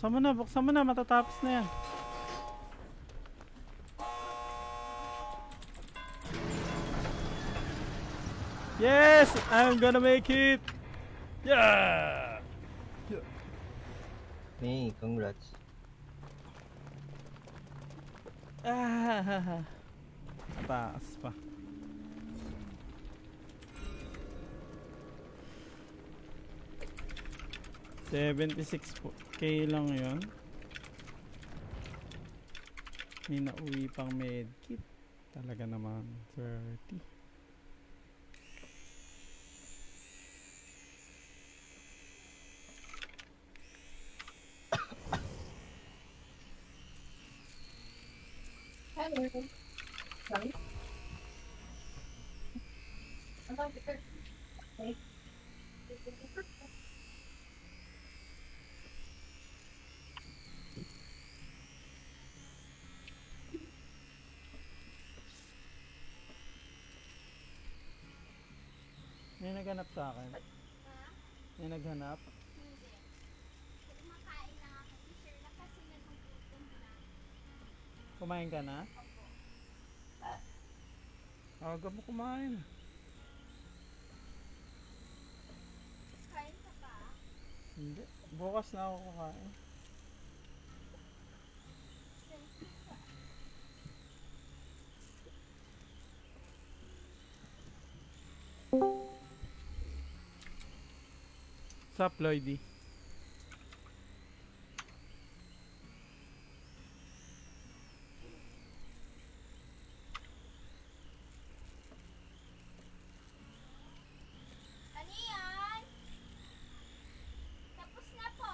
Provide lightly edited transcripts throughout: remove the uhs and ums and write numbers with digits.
buksan mo na, matatapos na yan. Yes! I'm gonna make it! Yeah! Hey, congrats. Ah, taas pa. $76K lang yun. May nauwi pang medkit. Talaga naman 30. Hello. Sorry. Okay. May naghanap sa akin. May naghanap. Hindi. Kumakain lang ako. Sure na kasi nagugutom na. Kumain ka na? Aga mo kumain. Kain ka pa? Hindi. Bukas na ako kakain. Sup, Lloydie? Ano yan? Tapos na po.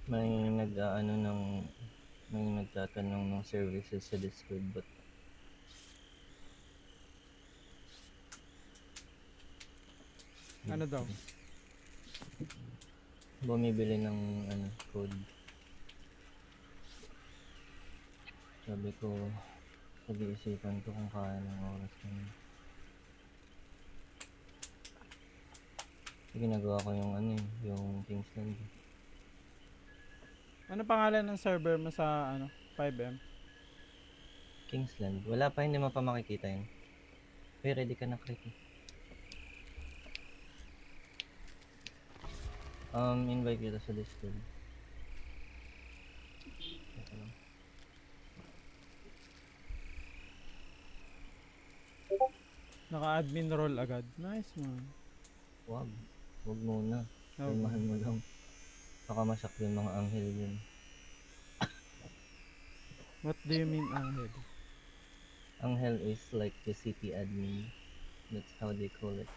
May may nagtatanong ng services sa Discord but Ano daw? bumibili ng code. Sabi ko, pag-iisipan ko kung kaya ng oras kami. Ginagawa ko yung Kingsland. Ano pangalan ng server mo sa 5M? Kingsland. Wala pa, hindi mo pa makikita yun. Uy, ready ka na, Kriki. Invite kita sa Discord. Ito lang. Naka-admin role agad. Nice man. Wag muna. Okay. Kalmahan mo lang. Baka masak yung mga anghel yun. What do you mean, Angel? Anghel is like the city admin. That's how they call it.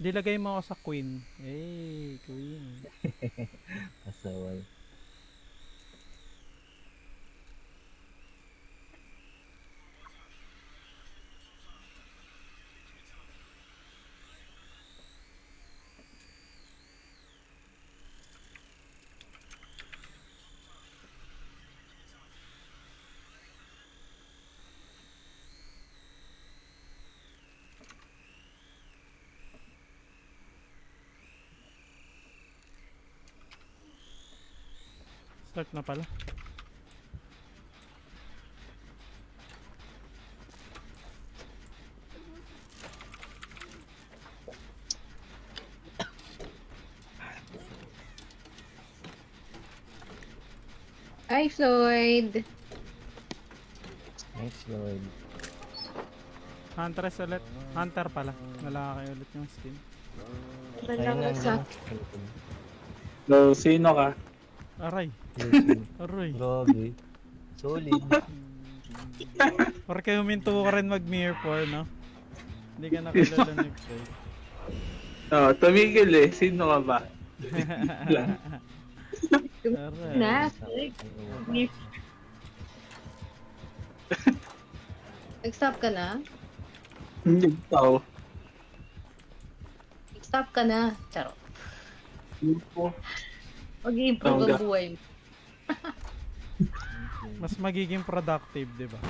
Dilagay mo ako sa Queen. Hey, Queen. Asawal. Start na pala. Hi, Floyd. Nice, Lord. Huntress ulit. Hunter pala. Lalaki ulit yung skin. Iba Ayun lang na, sa... So, sino ka? Aray. Lucy. Aray. Grabe. Solid. Or kayo huminto ka rin mag-mirror for, no? Hindi ka nakilala ni Floyd. Oh, tumigil eh. Sino ka ba? Lang. Aray. Na, Ay, Ni- Nag-stop ka na? Hindi tao. Nag-stop ka na. Charo. Hindi po. Mag-i-improve ang Tangga. buhay mo. Mas magiging productive, di ba?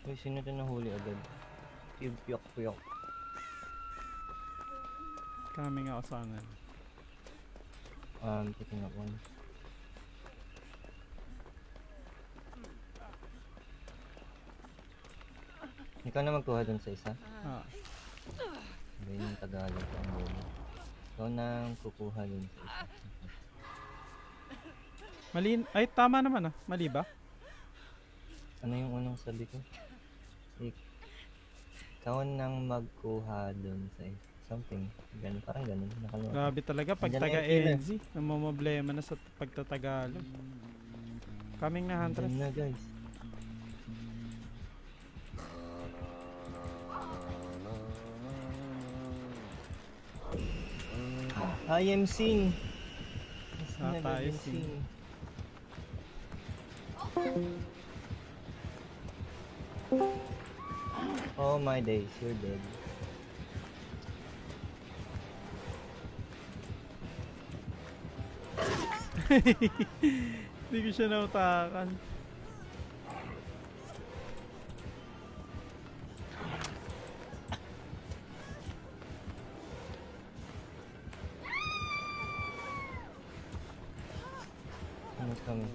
Uy, sino ito nahuli agad? Piyok-piyok. Coming ako sana. Picking up one. Ikaw na magkuha dun sa isa. Ah. Hindi yung Tagalog ang bono. Ikaw na kukuha dun sa isa. Mali. Ay, tama naman ah. Mali ba? Ano yung unang sabi ko? Ikaw nang magkuha dun sa isa. Something. Ganun, parang ganun. Nakalimutan. Grabe talaga pag Andyan na yung taga-NZ. Namamblema na sa pagtatagalog. Coming na, Huntress. Andyan na guys. I am sing. It's Ah, never tayo been sing. seen. Oh my days, you're dead. Hindi ko siya nautakan. Someone's coming.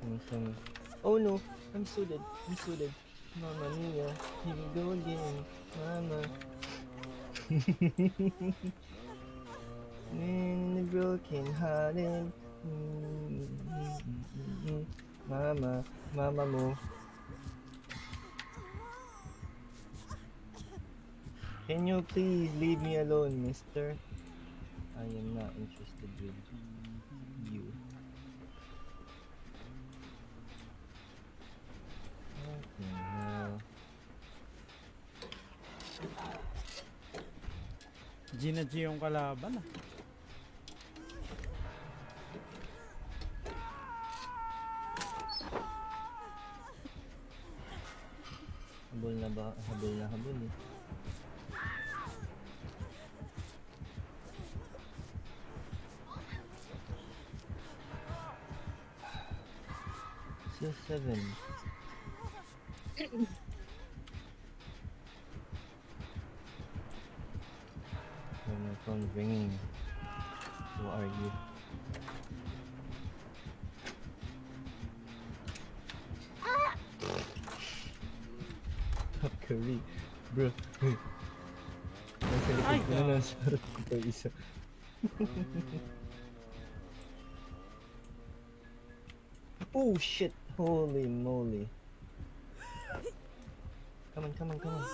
Someone's coming. Oh no, I'm so dead. I'm so dead. Mama mia, here we go again. Mama. In the broken hearted. Mama, mama mo. Can you please leave me alone, mister? I am not interested with you. Okay, now. Gina G yung kalaban ah. Habol na ba? Habol na habol eh. Still 7. Oh, my phone's ringing. Who are you? Top Curry. Bro. Nasa Ay, likod ko na nasa ito isa. Oh shit! Holy moly. Come on, come on, come on.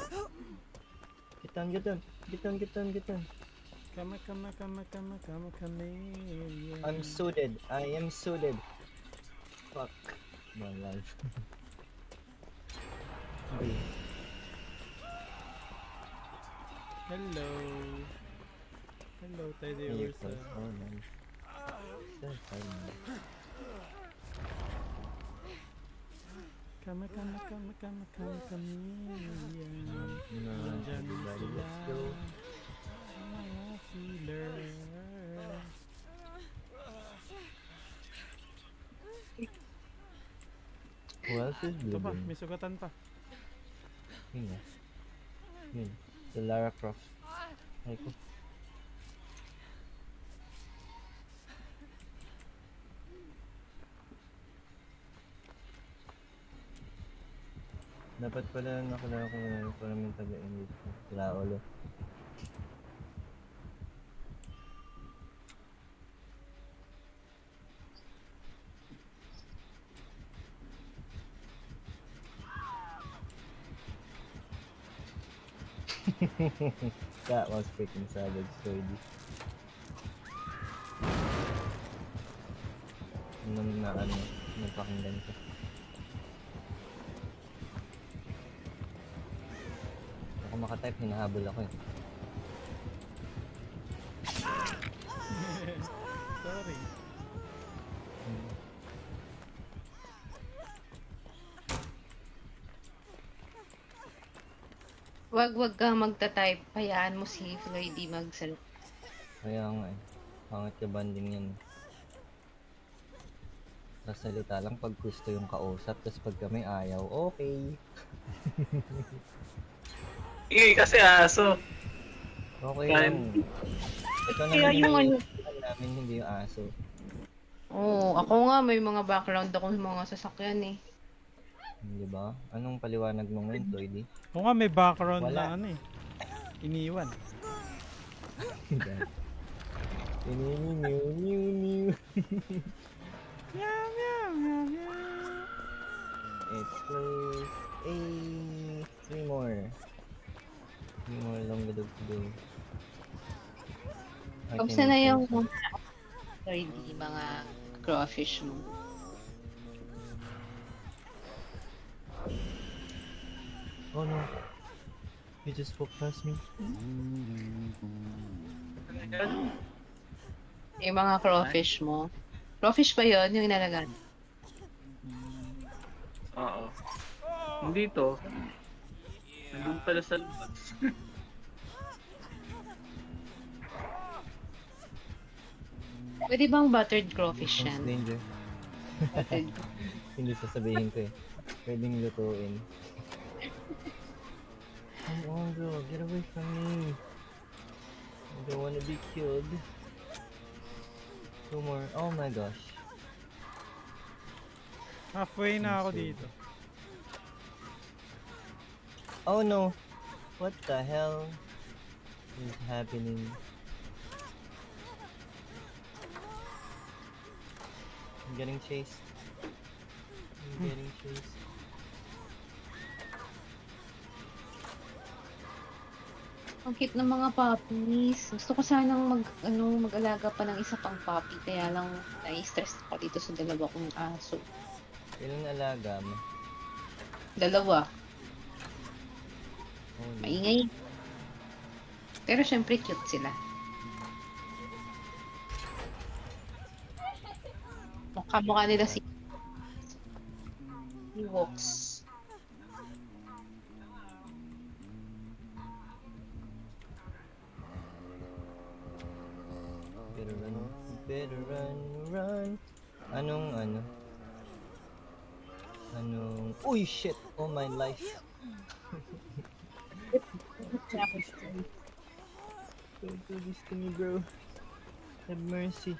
Get down, get down. Get down, get down, get down. Come. Yeah. I'm so dead. I am so dead. Fuck my life. Okay. Hello. Hello, Teddy Here you Ursa. go. Oh nice. So fun. Come. No, Nandyan everybody, sila. let's go. Mga healers. Who else is Ito pa, bleeding? may sugatan pa. Yun na. Yun. The Lara Croft. Ay ko. Dapat pala nakulala ko na para may taga-init ko. Laolo. That was freaking savage, Floydie. Napakinggan ko. Ako makatype, hinahabol ako eh. Sorry. Wag kang magta-type. Hayaan mo si Floydie magsalita. Kaya nga eh. Pangit ka banding yan. Sasalita lang pag gusto yung kausap, tapos pag kami ayaw, okay. Kasi aso. Okay Fine. lang. Ikaw Kaya naman yung ano. namin, hindi yung aso. Oo, ako nga may mga background akong mga sasakyan eh. Di ba? Anong paliwanag mo ngayon, Floydie? Oo nga, may background Wala. na ano eh. Iniwan. New. Meow, meow, meow, meow. It's close. Hey, 3 more. 3 more long to do. Kamusta na yung mga Floydie, mga crawfish mo? Oh no. You just walked past me. Yung mga crawfish mo. Crawfish ba yun? Yung inalagaan? Oo. Hindi to. Nandun pala sa labas. Pwede bang buttered crawfish It's yan? danger. Buttered. Hindi sasabihin ko eh. Pwedeng lutuin. Come on girl, get away from me. I don't wanna be killed. 2 more. Oh my gosh. Halfway na ako dito. Oh no. What the hell is happening? I'm getting chased. I'm getting chased. Ang cute ng mga puppies. Gusto ko sanang mag-alaga pa ng isa pang puppy. Kaya lang nai-stress ako dito sa dalawa kong aso. Ilang alaga mo? Dalawa. Oh, Maingay. Pero syempre cute sila. Mukha nila si Ewoks. Better run. Anong? Uy, shit! Oh my life. Don't do this to me, bro. Have mercy.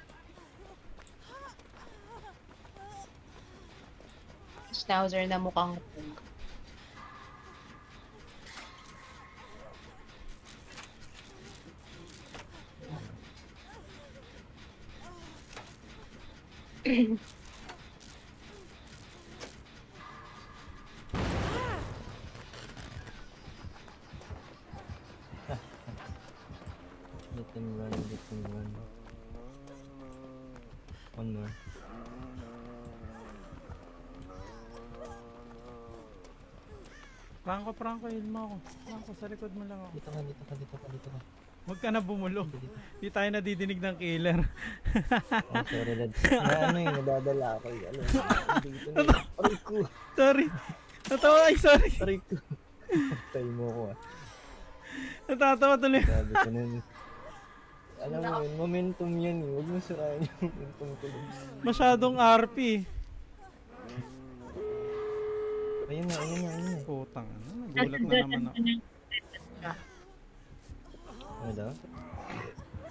Schnauzer na mukhang pug. Let him run. One more. Pranko, heal mo ako. Pranko, sa likod mo lang ako. Dito ka. Huwag ka na bumulong. Di tayo nadidinig ng killer. Oh, sorry, lads. Nadadala ako. Dito na. Aray ko. Sorry. Natawa, sorry. Aray ko. Patay mo ko ah. Natatawa tuloy. Sabi ko nun. Alam mo yun, momentum yan eh. Huwag mo sirain yung momentum ko. Masyadong RP. Ayun na. Putang. Nagulat na naman ako. Ano daw?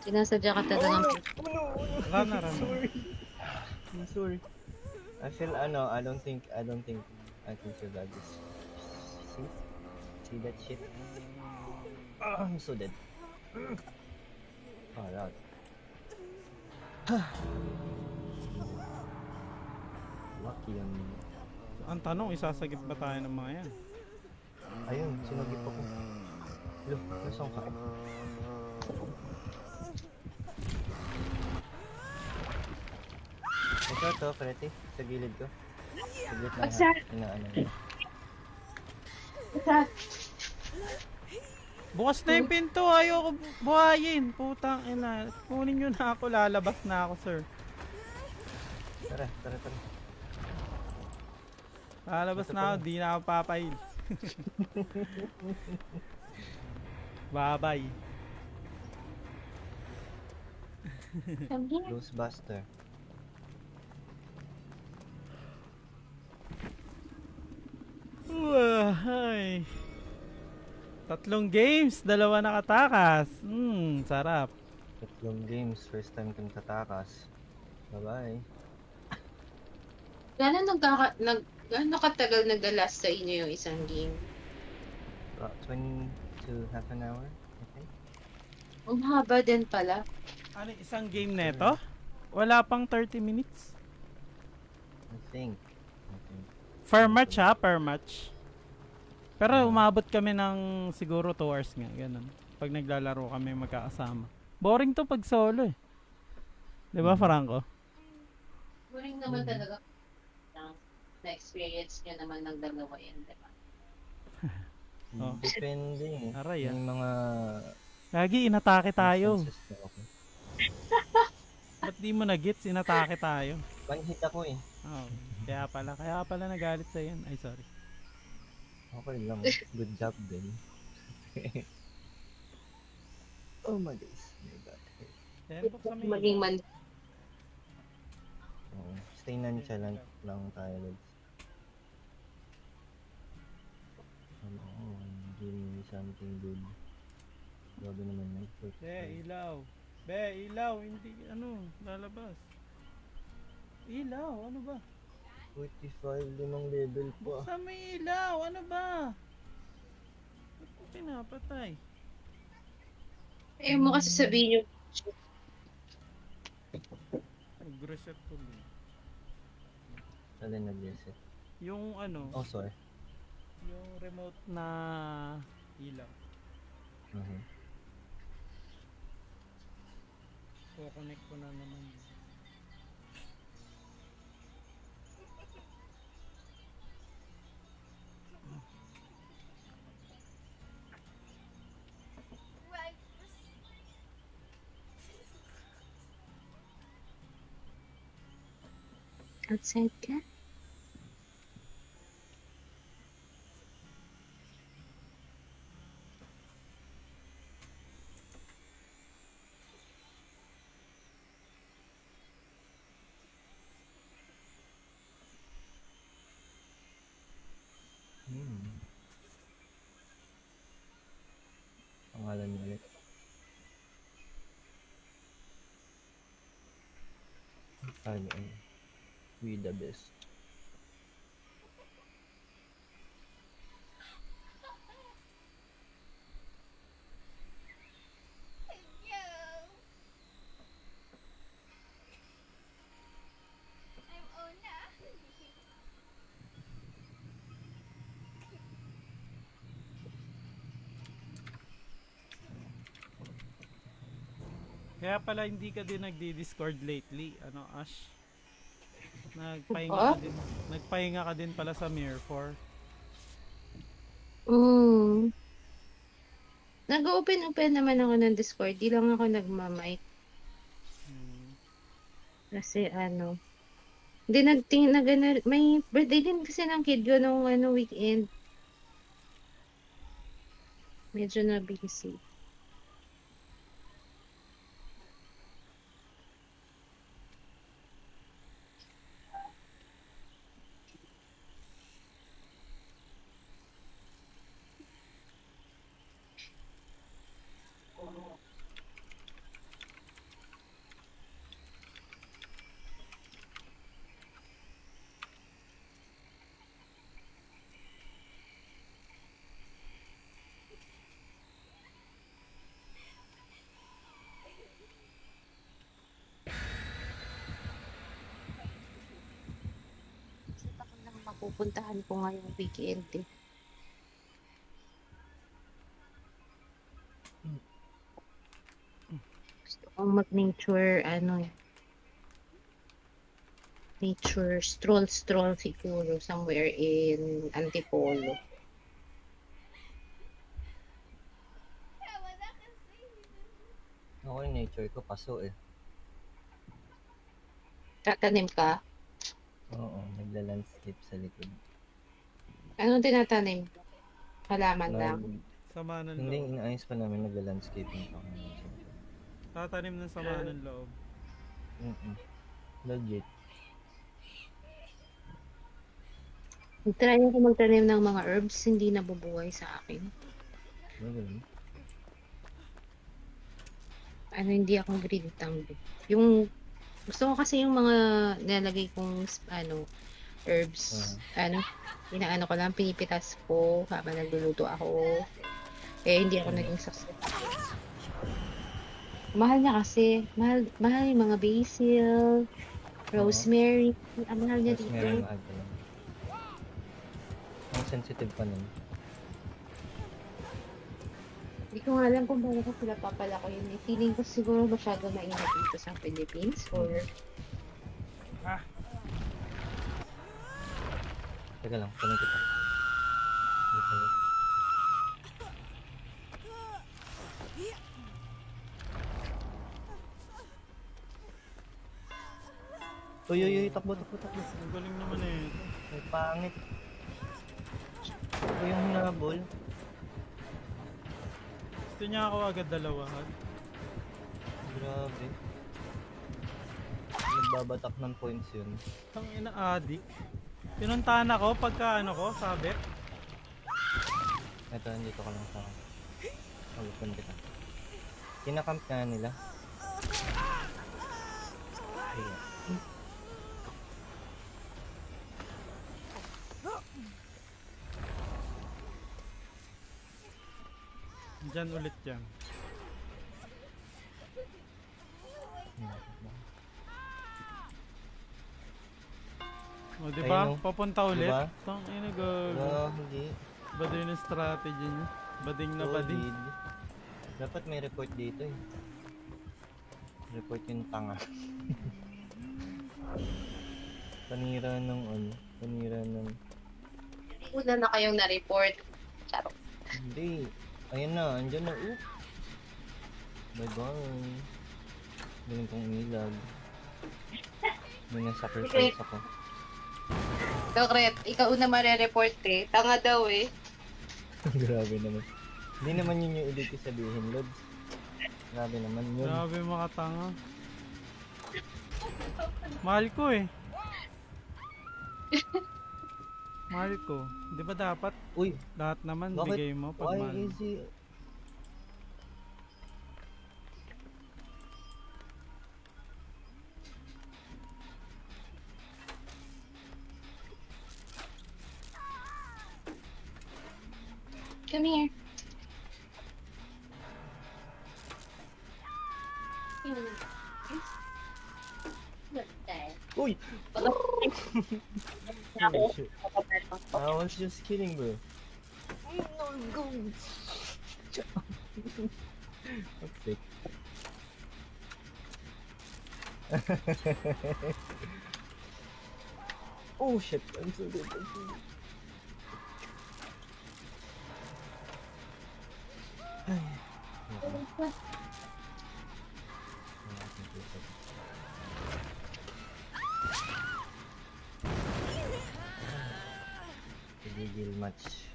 Sinasadya ka talaga ng Run na. I'm sorry. I feel, I don't think I can survive this. See that shit? I'm so dead. Oh, God. Lucky on me. Ang tanong, isasagip ba tayo ng mga yan? Ayun, sinagip ako. Lo, nasaan ka? Ito, Prete. Sa gilid ko. Saglit lang ha. Bagsak! Inaano mo. Bagsak! Bukas na yung pinto, ayoko buhayin. Putang ina. Kunin nyo na ako, lalabas na ako, sir. Tara, tara, tara. Lalabas na ako, di na ako papail. Bye-bye. Come here. Ghostbuster. Ay. 3 games, 2 nakatakas. Sarap. 3 games, first time kang tatakas. Bye-bye. Gaano katagal nagdalas sa inyo yung isang game? About 20 to half an hour, I think. Ang haba din pala. Ano, isang game neto? Wala pang 30 minutes. I think. Per match ha, per match. Pero umabot kami ng siguro 2 hours nga, ganun. Pag naglalaro kami magkakasama. Boring to pag solo eh. 'Di ba, Franco? Boring naman talaga. Na-experience nyo naman ng dalawa yan, di ba? Oh. Depende eh. Aray, ah. Yung mga Lagi inatake tayo. instances na ako. Ba't di mo na-gets? Inatake tayo. One hit ako eh. Oh, kaya pala nagalit sa yan. Ay, sorry. Okay lang. Good job din. Oh my days. My God. Then, buksan mo Maging yun. man. Oo. Stay nonchalant lang tayo. Lods. Give me something good. Grabe naman yun. Ilaw. Ilaw. Hindi, lalabas. Ilaw, ano ba? 45, 5 level pa. Buksan mo yung ilaw, ano ba? Ba't ko pinapatay? Eh mo kasi sabihin yung Nag-reset tuloy. Saan nag-reset? Yung Oh, sorry. yung remote na ilaw. Connect ko na naman. Right. outside ka. Pangalan niya ulit. We the best. Yo. I'm Ona. Kaya pala hindi ka din nagdi-discord lately, Ash? Ba? Nagpahinga ka din pala sa Mirror 4. Nag-open naman ako ng Discord. Di lang ako nagmamic. Kasi hindi may birthday din kasi ng kid ko nung weekend. Medyo na busy. Ako lang mapupuntahan ko ngayong weekend eh. akong mag-nature, ano, nature stroll siguro somewhere in Antipolo. Wala kasi. Ako yung nature ko, paso eh. Tatanim ka? Oo, nagla-landscape sa likod. Anong tinatanim mo? Halaman lang? Nag... Sama ng Hindi, loob. inaayos pa namin, nagla-landscaping pa kami sa likod. Tatanim ng sama ng loob. Legit. Try ako magtanim ng mga herbs, hindi nabubuhay sa akin. Ganun. Ano, hindi ako green thumb. Yung, gusto ko kasi yung mga nilalagay kong, ano, herbs, ano, inaano ko lang, pinipitas ko habang nagluluto ako. Eh, hindi ako naging successful. Mahal niya kasi. Mahal yung mga basil, rosemary. Ang mahal niya Tapos dito. meron mahal pa lang. Ang sensitive pa nun. Hindi ko nga alam kung bakit ko sila papalako yun. Eh. Feeling ko siguro masyado mainit dito sa Philippines or Teka lang, tanong kita. Dito. Uy, uy, uy, takbo. Ang galing naman eh. May pangit. Ito yung hinabol. Gusto niya ako agad dalawahan. Grabe. Nagbabatak ng points yun. Tang ina adik. Pinuntahan ako pagka ano ko, sabit. Ito, nandito ka lang sa akin. Pagupon kita. Kinakamp nga nila. Ayan. Diyan ulit yan. O, di ba? Ayun, oh. Papunta ulit. Diba? Tang ina gago. No, hindi. Bading yung strategy niya. Bading na bading. Solid. Dapat may report dito eh. Report yung tanga. Panira ng ano. Panira ng... una na kayong na-report. Charot. Hindi. Ayan na. Andyan na. Oop. Bye-bye. Galing kong ilag. May na-sacrifice ako. Dokret, ikaw una mare-report eh. Tanga daw eh. Grabe naman. Hindi naman yun yung ibig sabihin, Lods. Grabe naman yun. Grabe mga tanga. Mahal ko eh. Mahal ko. Di ba dapat Uy, lahat naman bakit? bigay mo pag Why mahal mo? is he... Come here. Uy! Ako. Shit. I was just kidding, bro. No, go! That's sick. Oh shit, I'm so dead. Ay. Okay. Tigil match.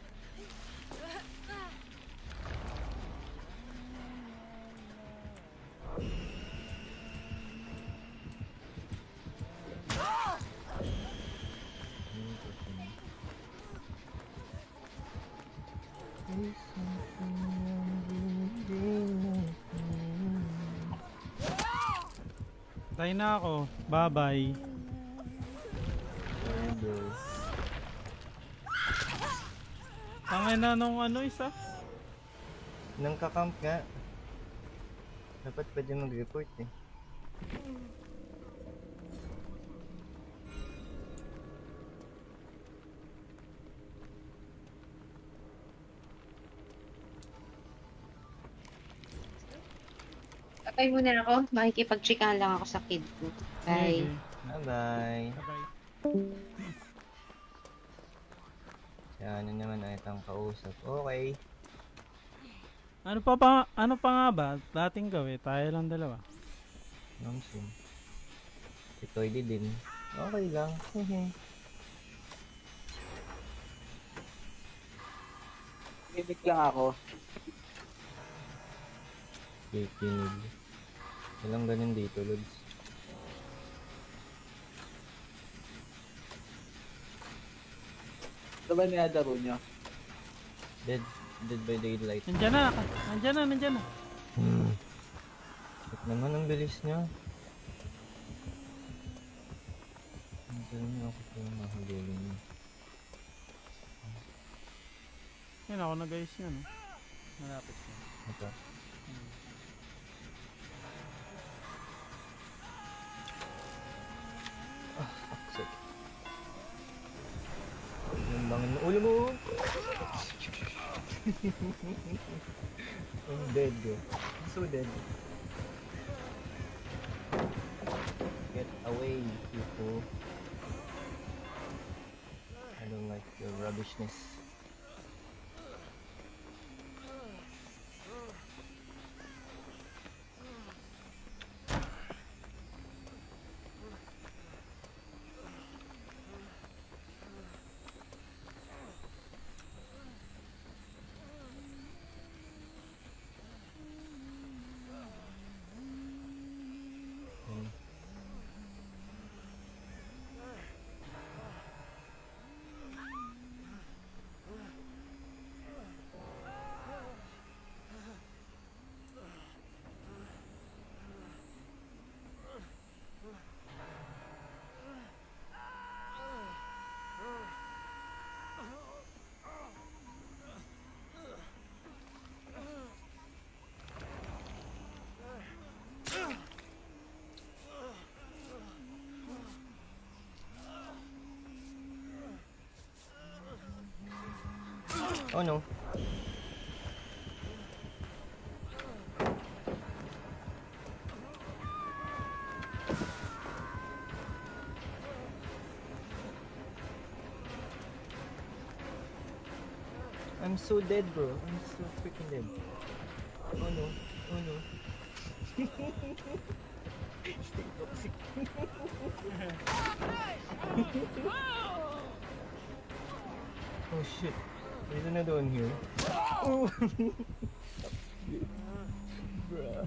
Tayo na ako. Bye-bye. Sorry, bro. Tangin na nung ano isa. Nang kakamp nga. Dapat pwede mag-report eh. Bye muna ako. Makikipag-chikahan lang ako sa kid ko. Bye. Sige. Bye-bye. Bye-bye. Siya ano naman ay itang kausap. Okay. Ano pa nga ba? Dating gawin, tayo lang dalawa. Namsin. Si Toydy din. Okay lang. Kinig lang ako. Kikinig. Walang ganun dito, Lods. Ano ba nilalaro nyo? Dead by Daylight. Nandiyan na. Ba't naman ang bilis niya? Ang galing niya ako pa yung mahagulin niya. Yan ako na guys yan. Malapit na. Ito. Toxic. Yung bangin ng ulo mo! I'm dead, bro. I'm so dead. Get away, people. I don't like your rubbishness. Oh no. I'm so dead, bro. I'm so freaking dead. Oh no. Oh no. Stay toxic. Oh shit. There's another one here. Oh! Bruh.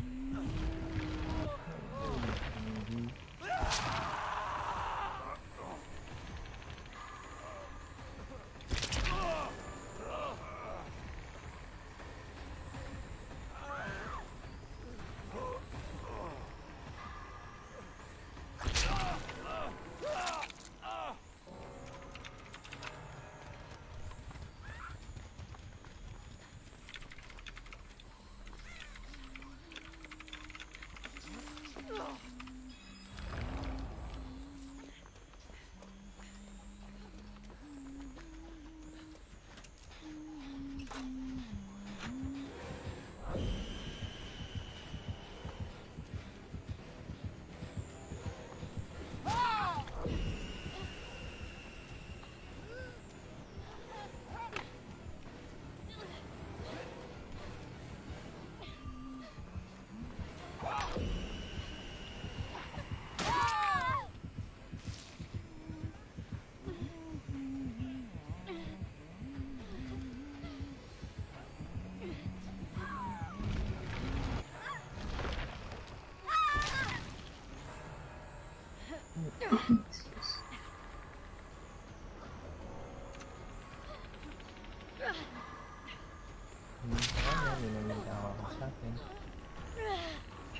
Minamita ako sa akin.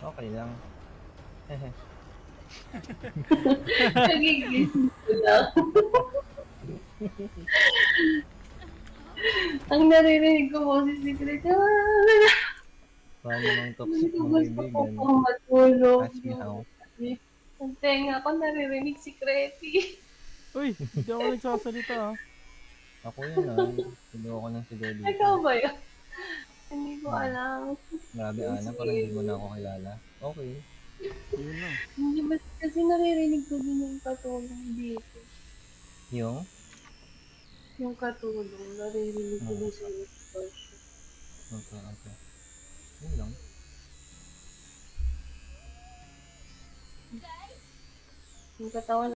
Okay lang. Hehe. Nagigising ko lang. Ang naririnig ko po si Secret. Paano mang toxic Gusto mong ko kaibigan? po matulog. Ask me how. Ang tenga ko naririnig si Creti. Uy, hindi ako nagsasalita ah. Ako yun ah. Sigaw ko ng si Daddy. Ikaw ba yun? Hindi ko alam. Grabe, Ana, parang hindi mo na ako kilala. Okay. Yun lang. Hindi ba kasi naririnig ko din yung katulong dito. Yung? Yung katulong, naririnig ko din sa Okay, okay. Yun lang. yung katawan